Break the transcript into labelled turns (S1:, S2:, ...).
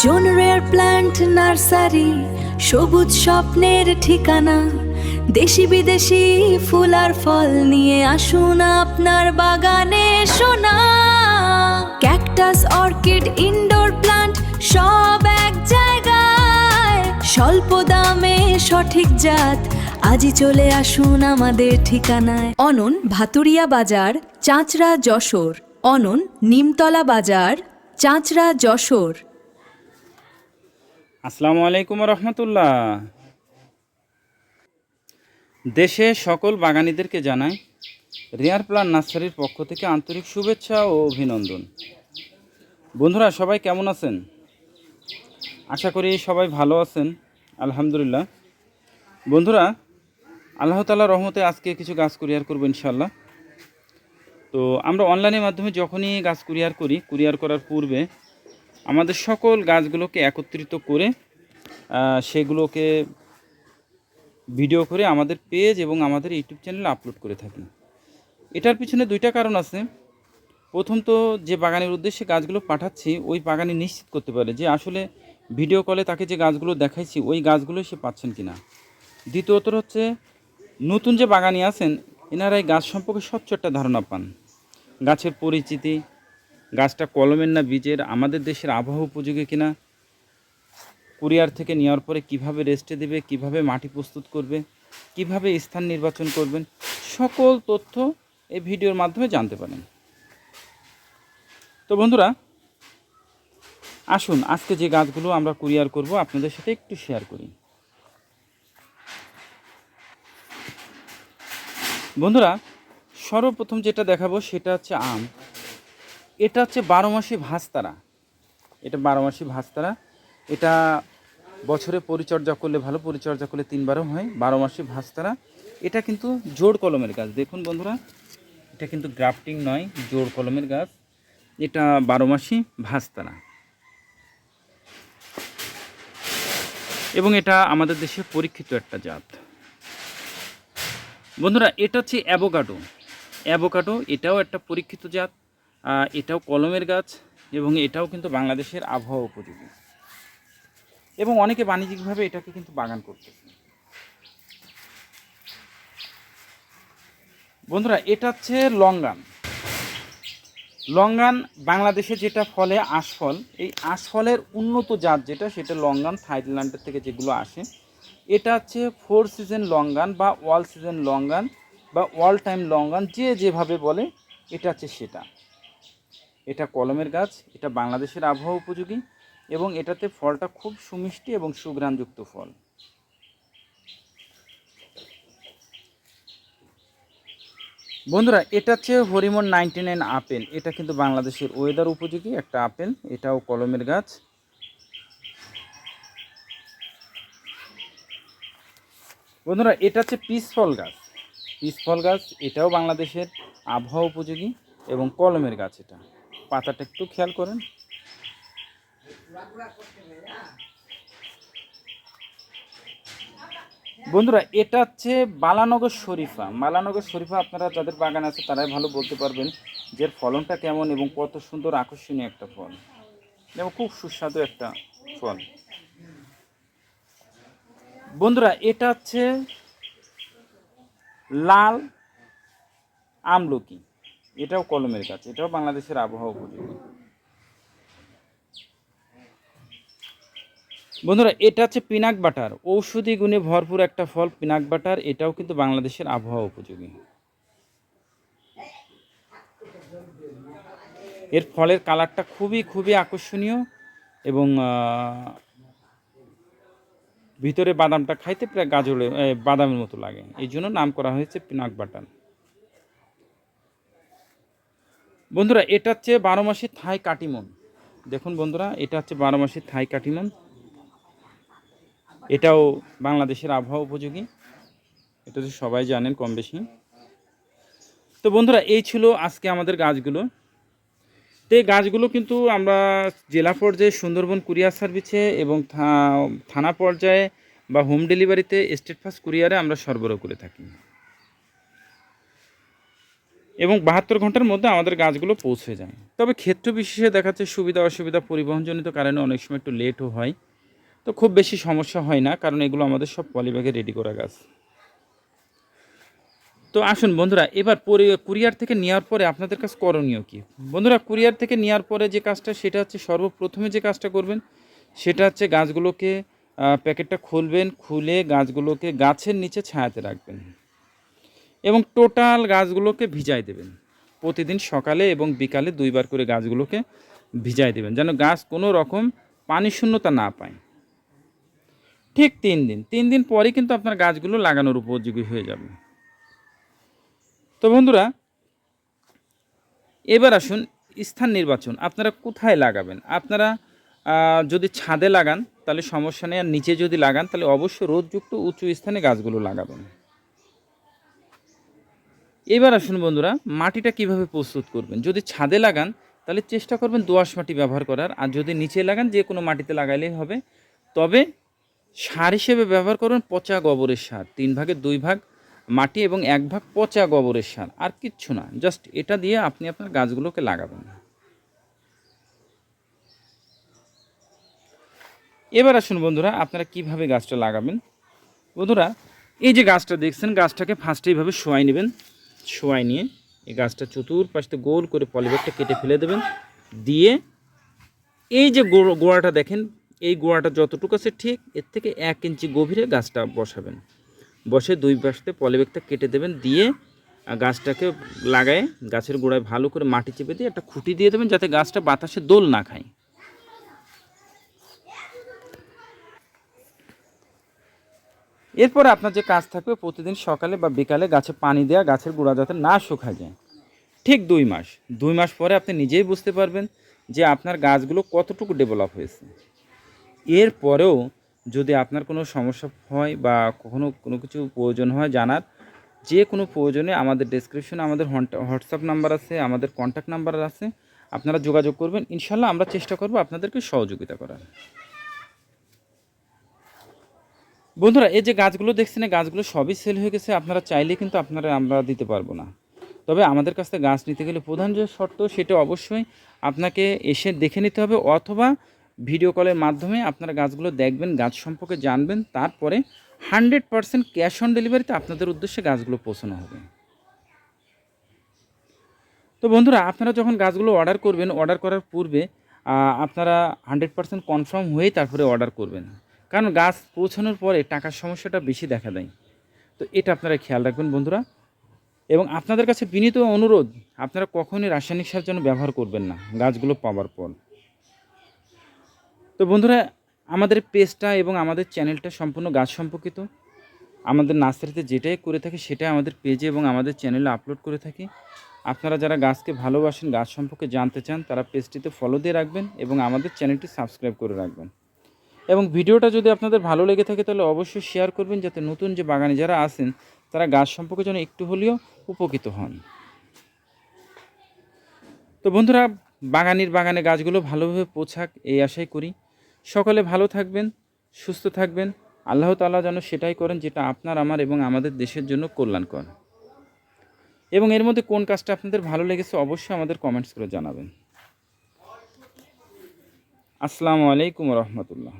S1: জন rare plant nursery, সবুজ স্বপ্নের ঠিকানা। দেশি বিদেশি ফুল আর ফল নিয়ে আসুন আপনার বাগানে সোনা। ক্যাকটাস, অর্কিড, ইনডোর প্ল্যান্ট সব এক জায়গায়। স্বল্প দামে সঠিক জাত, আজই চলে আসুন আমাদের ঠিকানায়। অনন, ভাতুরিয়া বাজার, চাঁচড়া, যশোর। অনন, নিমতলা বাজার, চাঁচড়া, যশোর।
S2: আসসালামু আলাইকুম রহমতুল্লাহ। দেশে সকল বাগানীদেরকে জানাই রেয়ার প্লান্ট নার্সারির পক্ষ থেকে আন্তরিক শুভেচ্ছা ও অভিনন্দন। বন্ধুরা, সবাই কেমন আছেন? আশা করি সবাই ভালো আছেন, আলহামদুলিল্লাহ। বন্ধুরা, আল্লাহ তাআলার রহমতে আজকে কিছু গাছ কুরিয়ার করবো ইনশাল্লাহ। তো আমরা অনলাইনের মাধ্যমে যখনই গাছ কুরিয়ার করার পূর্বে আমাদের সকল গাছগুলোকে একত্রিত করে সেগুলোকে ভিডিও করে আমাদের পেজ এবং আমাদের ইউটিউব চ্যানেলে আপলোড করে থাকি। এটার পিছনে দুইটা কারণ আছে। প্রথম তো, যে বাগানের উদ্দেশ্যে গাছগুলো পাঠাচ্ছি ওই বাগানে নিশ্চিত করতে পারে যে আসলে ভিডিও কলে তাকে যে গাছগুলো দেখাইছি ওই গাছগুলো সে পাচ্ছেন কিনা। দ্বিতীয়ত হচ্ছে, নতুন যে বাগানি আছেন এনারা এই গাছ সম্পর্কে স্বচ্ছ একটা ধারণা পান। গাছের পরিচিতি, গাছটা কলমের না বীজের, আমাদের দেশের আবহাওয়া উপযোগী কিনা, কুরিয়ার থেকে নেওয়ার পরে কিভাবে রেস্টে দেবে, কিভাবে মাটি প্রস্তুত করবে, কিভাবে স্থান নির্বাচন করবেন, সকল তথ্য এই ভিডিওর মাধ্যমে জানতে পারেন। তো বন্ধুরা, আসুন আজকে যে গাছগুলো আমরা কুরিয়ার করব আপনাদের সাথে একটু শেয়ার করি। বন্ধুরা, সর্বপ্রথম যেটা দেখাবো সেটা হচ্ছে আম। এটা হচ্ছে 12 মাসি ভাস্তারা। এটা 12 মাসি ভাস্তারা। এটা বছরে পরিচর্যা করলে, ভালো পরিচর্যা করলে 3বারও হয়। 12 মাসি ভাস্তারা। এটা কিন্তু জোড় কলমের গাছ। দেখুন বন্ধুরা, এটা কিন্তু গ্রাফটিং নয়, জোড় কলমের গাছ। এটা 12 মাসি ভাস্তারা এবং এটা আমাদের দেশে পরীক্ষিত একটা জাত। বন্ধুরা, এটা হচ্ছে অ্যাভোকাডো। এটাও একটা পরীক্ষিত জাত। এটাও কলমের গাছ এবং এটাও কিন্তু বাংলাদেশের আবহাওয়া উপযোগী এবং অনেকে বাণিজ্যিকভাবে এটাকে কিন্তু বাগান করতেছে। বন্ধুরা, এটা হচ্ছে লঙ্গান। বাংলাদেশে যেটা ফলে আশফল, এই আশফলের উন্নত জাত যেটা, সেটা লঙ্গান। থাইল্যান্ডের থেকে যেগুলো আসে, এটা হচ্ছে 4 সিজন লঙ্গান বা অল সিজন লঙ্গান বা অল টাইম লঙ্গান, যে যেভাবে বলে, এটা হচ্ছে সেটা। এটা কলমের গাছ, এটা বাংলাদেশের আবহাওয়া উপযোগী এবং এটাতে ফলটা খুব সুমিষ্টি এবং সুঘ্রাণযুক্ত ফল। বন্ধুরা, এটা হচ্ছে হরিমন 99 আপেল। এটা কিন্তু বাংলাদেশের ওয়েদার উপযোগী একটা আপেল। এটাও কলমের গাছ। বন্ধুরা, এটা হচ্ছে পিসফল গাছ। এটাও বাংলাদেশের আবহাওয়া উপযোগী এবং কলমের গাছ। এটা পাতাটা একটু খেয়াল করেন। বন্ধুরা, এটা হচ্ছে মালানগর শরীফা। আপনারা যাদের বাগান আছে তারাই ভালো বলতে পারবেন যে ফলনটা কেমন এবং কত সুন্দর আকর্ষণীয় একটা ফল এবং খুব সুস্বাদু একটা ফল। বন্ধুরা, এটা হচ্ছে লাল আমলকি। এটাও কলমের গাছ। এটাও বাংলাদেশের আবহাওয়া উপযোগী। বন্ধুরা, এটা হচ্ছে পিনাক বাটার। ঔষধি গুণে ভরপুর একটা ফল পিনাক বাটার। এটাও কিন্তু বাংলাদেশের আবহাওয়া উপযোগী। এর ফলের কালারটা খুবই আকর্ষণীয় এবং ভিতরে বাদামটা খাইতে প্রায় বাদামের মতো লাগে, এই জন্য নাম করা হয়েছে পিনাক বাটার। বন্ধুরা, এটা হচ্ছে 12 মাসি থাই কাটিমন। দেখুন বন্ধুরা, এটা হচ্ছে 12 মাসি থাই কাটিমন। এটাও বাংলাদেশের আবহাওয়া উপযোগী। এটা তো সবাই জানেন কম বেশি। তো বন্ধুরা, এই ছিল আজকে আমাদের গাছগুলো। তো এই গাছগুলো কিন্তু আমরা জেলা পর্যায়ে সুন্দরবন কুরিয়ার সার্ভিসে এবং থানা পর্যায়ে বা হোম ডেলিভারিতে স্টেট ফার্স্ট কুরিয়ারে আমরা সরবরাহ করে থাকি। এবং 72 ঘন্টার মধ্যে আমাদের গাছগুলো পৌঁছে যায়। তবে ক্ষেত্র বিশেষে দেখা যাচ্ছে সুবিধা অসুবিধা পরিবহনজনিত কারণে অনেক সময় একটু লেটও হয়। তো খুব বেশি সমস্যা হয় না, কারণ এগুলো আমাদের সব পলিব্যাগে রেডি করা গাছ। তো আসুন বন্ধুরা, এবার কুরিয়ার থেকে নেওয়ার পরে আপনাদের কাছে করণীয় কী? বন্ধুরা, কুরিয়ার থেকে নেওয়ার পরে যে কাজটা, সেটা হচ্ছে সর্বপ্রথমে যে কাজটা করবেন সেটা হচ্ছে গাছগুলোকে প্যাকেটটা খুলবেন, খুলে গাছগুলোকে গাছের নিচে ছায়াতে রাখবেন এবং টোটাল গাছগুলোকে ভিজাই দেবেন। প্রতিদিন সকালে এবং বিকালে 2 বার করে গাছগুলোকে ভিজাই দেবেন, যেন গাছ কোনো রকম পানি শূন্যতা না পায়। ঠিক 3 দিন পরেই কিন্তু আপনার গাছগুলো লাগানোর উপযোগী হয়ে যাবে। তো বন্ধুরা, এবার আসুন স্থান নির্বাচন। আপনারা কোথায় লাগাবেন? আপনারা যদি ছাদে লাগান তাহলে সমস্যা নেই, আর নিচে যদি লাগান তাহলে অবশ্যই রোদযুক্ত উঁচু স্থানে গাছগুলো লাগাবেন। এবার আসুন বন্ধুরা, মাটিটা কিভাবে প্রস্তুত করবেন। যদি ছাদে লাগান তাহলে চেষ্টা করবেন দোআঁশ মাটি ব্যবহার করার, আর যদি নিচে লাগান যে কোনো মাটিতে লাগাইলেই হবে। তবে সার হিসেবে ব্যবহার করবেন পচা গোবরের সার, 3 ভাগের 2 ভাগ মাটি এবং 1 ভাগ পচা গোবরের সার, আর কিচ্ছু না। জাস্ট এটা দিয়ে আপনি আপনার গাছগুলোকে লাগাবেন। এবার আসুন বন্ধুরা, আপনারা কিভাবে গাছটা লাগাবেন। বন্ধুরা, এই যে গাছটা দেখছেন, গাছটাকে ফার্স্টে এইভাবে শোয়াই নেবেন। শোয়াই নিয়ে এই গাছটা চতুর্পাশে গোল করে পলিব্যাগটা কেটে ফেলে দেবেন। দিয়ে এই যে গোড়াটা দেখেন, এই গোড়াটা যতটুকু আছে ঠিক এর থেকে 1 ইঞ্চি গভীরে গাছটা বসাবেন। বসে 2 পাশে পলিব্যাগটা কেটে দেবেন। দিয়ে গাছটাকে লাগায় গাছের গোড়ায় ভালো করে মাটি চেপে দিয়ে একটা খুঁটি দিয়ে দেবেন, যাতে গাছটা বাতাসে দোল না খায়। এরপরে আপনার যে কাজ থাকবে, প্রতিদিন সকালে বা বিকালে গাছে পানি দেওয়া, গাছের গোড়া যাতে না শুকায় যায়। ঠিক 2 মাস পরে আপনি নিজেই বুঝতে পারবেন যে আপনার গাছগুলো কতটুকু ডেভেলপ হয়েছে। এরপরেও যদি আপনার কোনো সমস্যা হয় বা কখনো কোনো কিছু প্রয়োজন হয় জানার, যে কোনো প্রয়োজনে আমাদের ডেসক্রিপশনে আমাদের হোয়াটসঅ্যাপ নাম্বার আছে, আমাদের কন্ট্যাক্ট নাম্বার আছে, আপনারা যোগাযোগ করবেন। ইনশাল্লাহ আমরা চেষ্টা করব আপনাদেরকে সহযোগিতা করার। বন্ধুরা, এই যে গাছগুলো দেখছেন, এই গাছগুলো সবই সেল হয়ে গেছে। আপনারা চাইলে কিন্তু আমরা দিতে পারবো না। তবে আমাদের কাছ থেকে গাছ নিতে গেলে প্রধান যে শর্ত, সেটা অবশ্যই আপনাকে এসে দেখে নিতে হবে, অথবা ভিডিও কলের মাধ্যমে আপনারা গাছগুলো দেখবেন, গাছ সম্পর্কে জানবেন। তারপরে 100% ক্যাশ অন ডেলিভারিতে আপনাদের উদ্দেশ্যে গাছগুলো পৌঁছানো হবে। তো বন্ধুরা, আপনারা যখন গাছগুলো অর্ডার করবেন, অর্ডার করার পূর্বে আপনারা 100% কনফার্ম হয়েই তারপরে অর্ডার করবেন, কারণ গাছ পৌঁছানোর পরে টাকার সমস্যাটা বেশি দেখা দেয়। তো এটা আপনারা খেয়াল রাখবেন বন্ধুরা। এবং আপনাদের কাছে বিনীত অনুরোধ, আপনারা কখনোই রাসায়নিক সার যেন ব্যবহার করবেন না গাছগুলো পাওয়ার পর। তো বন্ধুরা, আমাদের পেজটা এবং আমাদের চ্যানেলটা সম্পূর্ণ গাছ সম্পর্কিত। আমাদের নার্সারিতে যেটাই করে থাকি সেটাই আমাদের পেজে এবং আমাদের চ্যানেলে আপলোড করে থাকি। আপনারা যারা গাছকে ভালোবাসেন, গাছ সম্পর্কে জানতে চান, তারা পেজটিতে ফলো দিয়ে রাখবেন এবং আমাদের চ্যানেলটি সাবস্ক্রাইব করে রাখবেন। এবং ভিডিওটা যদি আপনাদের ভালো লেগে থাকে তাহলে অবশ্যই শেয়ার করবেন, যাতে নতুন যে বাগানি যারা আছেন তারা গাছ সম্পর্কে যেন একটু হলেও উপকৃত হন। তো বন্ধুরা, বাগানে গাছগুলো ভালোভাবে পৌঁছাক এই আশাই করি। সকলে ভালো থাকবেন, সুস্থ থাকবেন। আল্লাহ তাআলা যেন সেটাই করেন যেটা আপনার, আমার এবং আমাদের দেশের জন্য কল্যাণকর। এবং এর মধ্যে কোন কাজটা আপনাদের ভালো লেগেছে অবশ্যই আমাদের কমেন্টস করে জানাবেন। আসসালামু আলাইকুম ওয়া রাহমাতুল্লাহ।